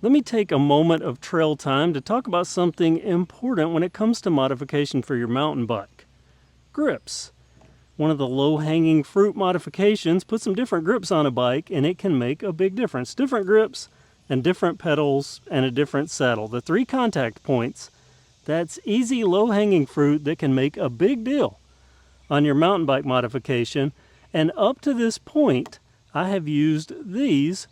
Let me take a moment of trail time to talk about something important when it comes to modification for your mountain bike. Grips. One of the low-hanging fruit modifications, put some different grips on a bike and it can make a big difference. Different grips and different pedals and a different saddle. The 3 contact points, that's easy low-hanging fruit that can make a big deal on your mountain bike modification. And up to this point, I have used these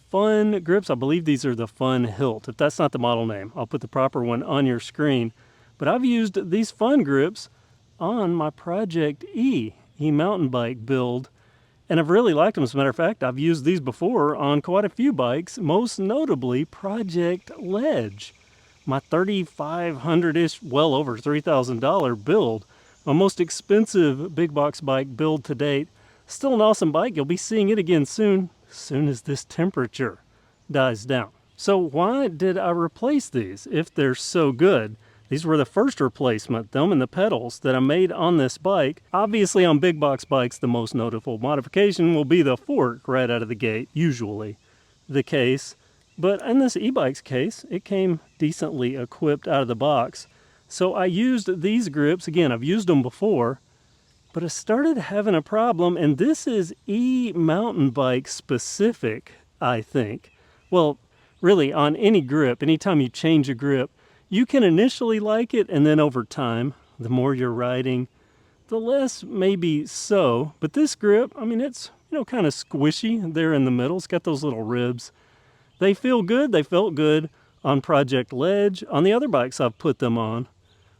Fun grips. I believe these are the Fun Hilt. If that's not the model name, I'll put the proper one on your screen. But I've used these Fun grips on my Project e-mountain bike build, and I've really liked them. As a matter of fact, I've used these before on quite a few bikes, most notably Project Ledge, my $3,500-ish, well over $3,000 build, my most expensive big box bike build to date. Still an awesome bike. You'll be seeing it again soon as this temperature dies down. So why did I replace these if they're so good? These were the first replacement, them and the pedals, that I made on this bike. Obviously on big box bikes, the most notable modification will be the fork right out of the gate, usually the case. But in this e-bike's case, it came decently equipped out of the box. So I used these grips. Again, I've used them before, but I started having a problem, and this is e-mountain bike specific, I think. Well, really on any grip, anytime you change a grip, you can initially like it, and then over time, the more you're riding, the less maybe so. But this grip, I mean, it's, kind of squishy there in the middle. It's got those little ribs. They feel good. They felt good on Project Ledge, on the other bikes I've put them on.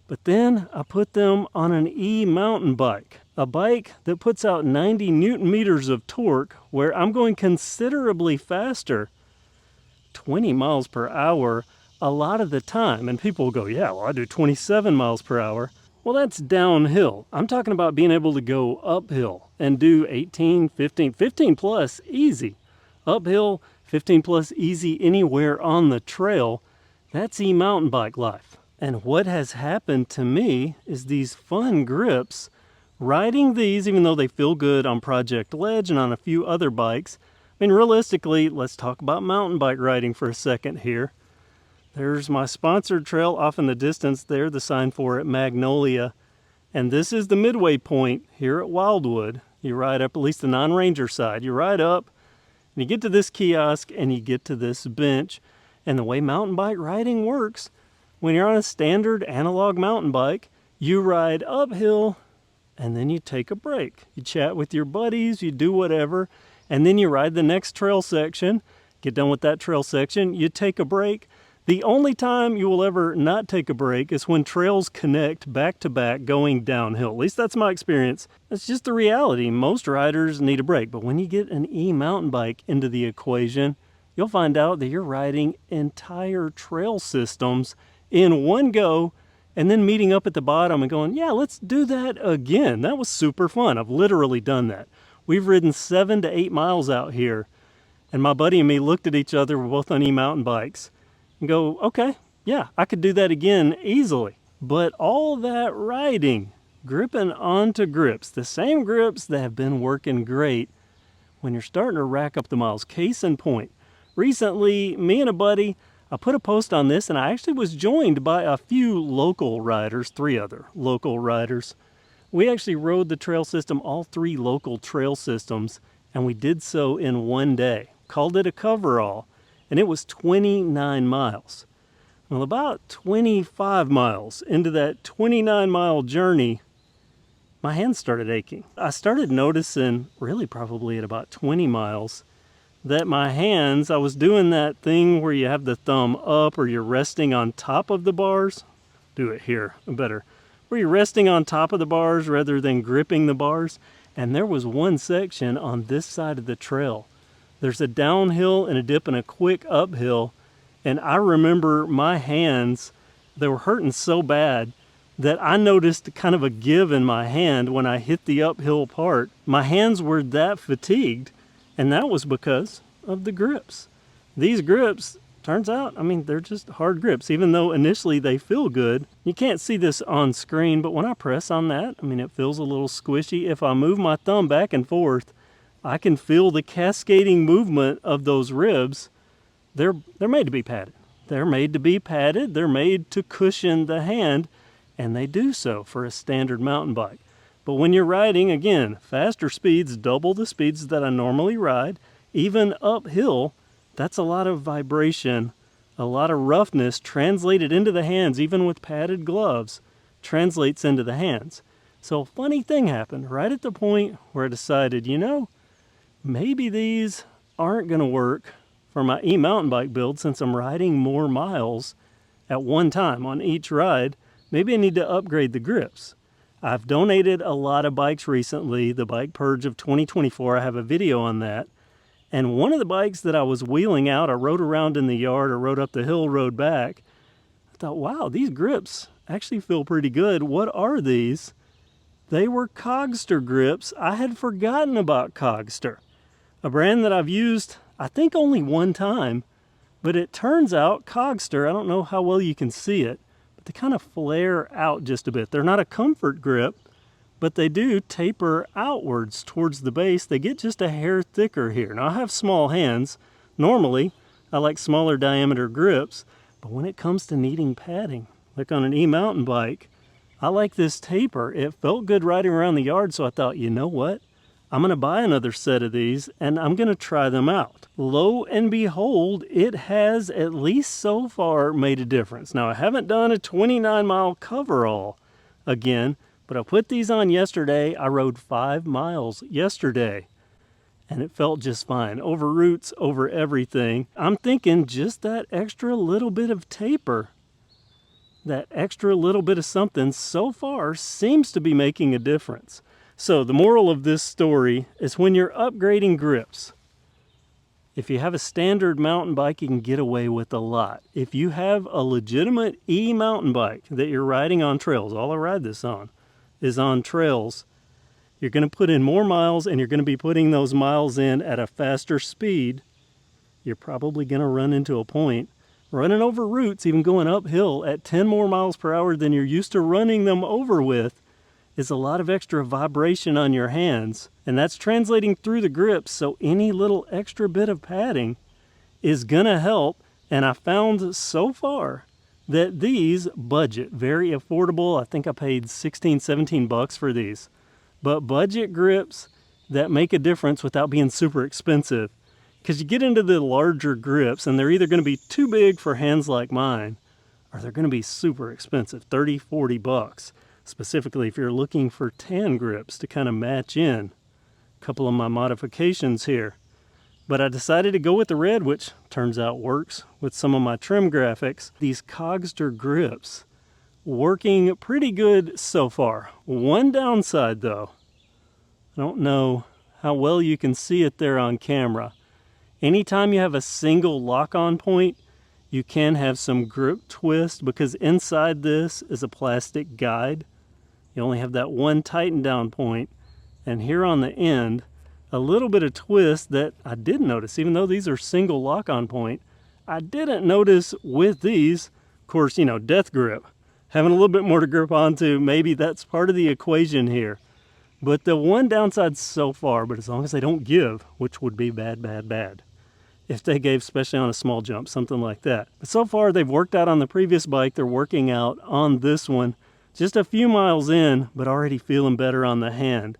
But then I put them on an e-mountain bike, a bike that puts out 90 Newton meters of torque, where I'm going considerably faster, 20 miles per hour, a lot of the time. And people will go, yeah, well, I do 27 miles per hour. Well, that's downhill. I'm talking about being able to go uphill and do 18, 15 plus easy. Uphill, 15 plus easy anywhere on the trail. That's e-mountain bike life. And what has happened to me is these Fun grips, riding these, even though they feel good on Project Ledge and on a few other bikes. I mean, realistically, let's talk about mountain bike riding for a second here. There's my sponsored trail off in the distance there, the sign for it, Magnolia. And this is the midway point here at Wildwood. You ride up, at least the non-ranger side, you ride up and you get to this kiosk and you get to this bench. And the way mountain bike riding works, when you're on a standard analog mountain bike, you ride uphill and then you take a break. You chat with your buddies, you do whatever, and then you ride the next trail section. Get done with that trail section, you take a break. The only time you will ever not take a break is when trails connect back to back going downhill. At least that's my experience. It's just the reality. Most riders need a break, but when you get an e-mountain bike into the equation, you'll find out that you're riding entire trail systems in one go, and then meeting up at the bottom and going, yeah, let's do that again. That was super fun. I've literally done that. We've ridden 7 to 8 miles out here, and my buddy and me looked at each other, we're both on e-mountain bikes, and go, okay, yeah, I could do that again easily. But all that riding, gripping onto grips, the same grips that have been working great, when you're starting to rack up the miles. Case in point, recently, me and a buddy, I put a post on this, and I actually was joined by a few local riders, 3 other local riders. We actually rode the trail system, all 3 local trail systems, and we did so in one day. Called it a coverall, and it was 29 miles. Well, about 25 miles into that 29-mile journey, my hands started aching. I started noticing, really probably at about 20 miles, that my hands, I was doing that thing where you have the thumb up or you're resting on top of the bars. Do it here, better. Where you're resting on top of the bars rather than gripping the bars. And there was one section on this side of the trail. There's a downhill and a dip and a quick uphill. And I remember my hands, they were hurting so bad that I noticed kind of a give in my hand when I hit the uphill part. My hands were that fatigued. And that was because of the grips. These grips, turns out, I mean, they're just hard grips, even though initially they feel good. You can't see this on screen, but when I press on that, I mean, it feels a little squishy. If I move my thumb back and forth, I can feel the cascading movement of those ribs they're made to be padded. They're made to be padded, they're made to cushion the hand, and they do so for a standard mountain bike. But when you're riding, again, faster speeds, double the speeds that I normally ride, even uphill, that's a lot of vibration, a lot of roughness translated into the hands, even with padded gloves, translates into the hands. So a funny thing happened right at the point where I decided, you know, maybe these aren't going to work for my e-mountain bike build since I'm riding more miles at one time on each ride. Maybe I need to upgrade the grips. I've donated a lot of bikes recently, the Bike Purge of 2024. I have a video on that. And one of the bikes that I was wheeling out, I rode around in the yard, or rode up the hill, rode back. I thought, wow, these grips actually feel pretty good. What are these? They were Cogster grips. I had forgotten about Cogster, a brand that I've used, I think, only one time. But it turns out Cogster, I don't know how well you can see it, but they kind of flare out just a bit. They're not a comfort grip, but they do taper outwards towards the base. They get just a hair thicker here. Now, I have small hands. Normally, I like smaller diameter grips, but when it comes to needing padding, like on an e-mountain bike, I like this taper. It felt good riding around the yard, so I thought, you know what? I'm going to buy another set of these, and I'm going to try them out. Lo and behold, it has, at least so far, made a difference. Now, I haven't done a 29-mile coverall again, but I put these on yesterday. I rode 5 miles yesterday, and it felt just fine. Over roots, over everything. I'm thinking just that extra little bit of taper, that extra little bit of something so far seems to be making a difference. So the moral of this story is when you're upgrading grips, if you have a standard mountain bike, you can get away with a lot. If you have a legitimate e-mountain bike that you're riding on trails, all I ride this on is on trails, you're going to put in more miles, and you're going to be putting those miles in at a faster speed. You're probably going to run into a point running over roots, even going uphill at 10 more miles per hour than you're used to running them over with, is a lot of extra vibration on your hands, and that's translating through the grips. So any little extra bit of padding is gonna help. And I found so far that these budget, very affordable. I think I paid 16, 17 bucks for these, but budget grips that make a difference without being super expensive. Because you get into the larger grips, and they're either going to be too big for hands like mine, or they're going to be super expensive, 30, 40 bucks. Specifically, if you're looking for tan grips to kind of match in a couple of my modifications here. But I decided to go with the red, which turns out works with some of my trim graphics. These Cogster grips working pretty good so far. One downside though, I don't know how well you can see it there on camera. Anytime you have a single lock-on point, you can have some grip twist, because inside this is a plastic guide. You only have that one tighten down point, and here on the end, a little bit of twist that I did notice, even though these are single lock-on point, I didn't notice with these. Of course, you know, death grip, having a little bit more to grip onto, maybe that's part of the equation here. But the one downside so far, but as long as they don't give, which would be bad, bad, bad, if they gave, especially on a small jump, something like that. But so far, they've worked out on the previous bike. They're working out on this one. Just a few miles in, but already feeling better on the hand.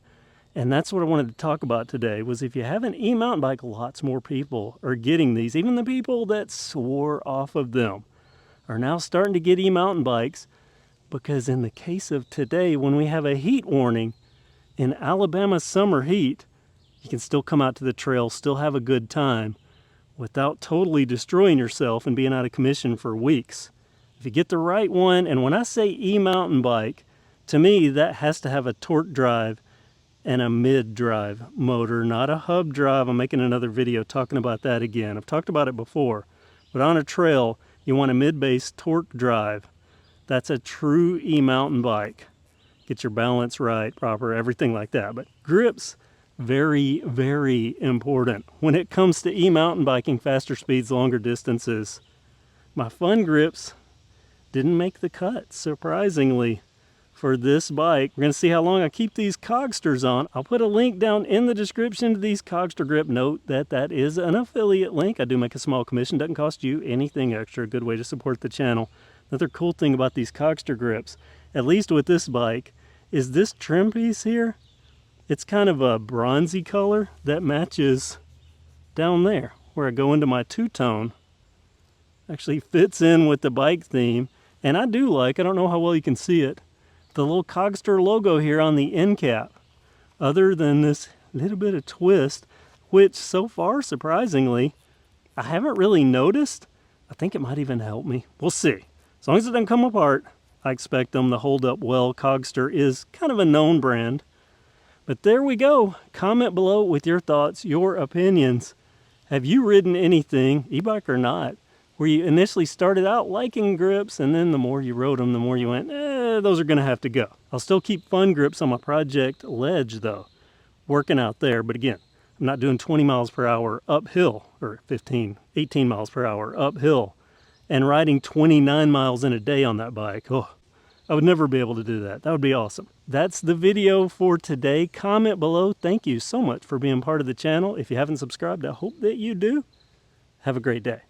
And that's what I wanted to talk about today, was if you have an e-mountain bike, lots more people are getting these. Even the people that swore off of them are now starting to get e-mountain bikes, because in the case of today, when we have a heat warning in Alabama summer heat, you can still come out to the trail, still have a good time, without totally destroying yourself and being out of commission for weeks. If you get the right one, and when I say e-mountain bike, to me that has to have a torque drive and a mid-drive motor, not a hub drive. I'm making another video talking about that again. I've talked about it before, but on a trail, you want a mid-base torque drive. That's a true e-mountain bike. Get your balance right, proper, everything like that. But grips, very, very important when it comes to e-mountain biking, faster speeds, longer distances. My fun grips didn't make the cut, surprisingly, for this bike. We're going to see how long I keep these Cogsters on. I'll put a link down in the description to these Cogster grip. Note that that is an affiliate link. I do make a small commission. Doesn't cost you anything extra. A good way to support the channel. Another cool thing about these Cogster grips, at least with this bike, is this trim piece here. It's kind of a bronzy color that matches down there where I go into my two-tone. Actually fits in with the bike theme. And I do like, I don't know how well you can see it, the little Cogster logo here on the end cap. Other than this little bit of twist, which so far, surprisingly, I haven't really noticed. I think it might even help me. We'll see. As long as it doesn't come apart, I expect them to hold up well. Cogster is kind of a known brand. But there we go. Comment below with your thoughts, your opinions. Have you ridden anything, e-bike or not, where you initially started out liking grips, and then the more you rode them, the more you went, those are going to have to go. I'll still keep fun grips on my Project Ledge, though, working out there. But again, I'm not doing 20 miles per hour uphill, or 18 miles per hour uphill, and riding 29 miles in a day on that bike. Oh, I would never be able to do that. That would be awesome. That's the video for today. Comment below. Thank you so much for being part of the channel. If you haven't subscribed, I hope that you do. Have a great day.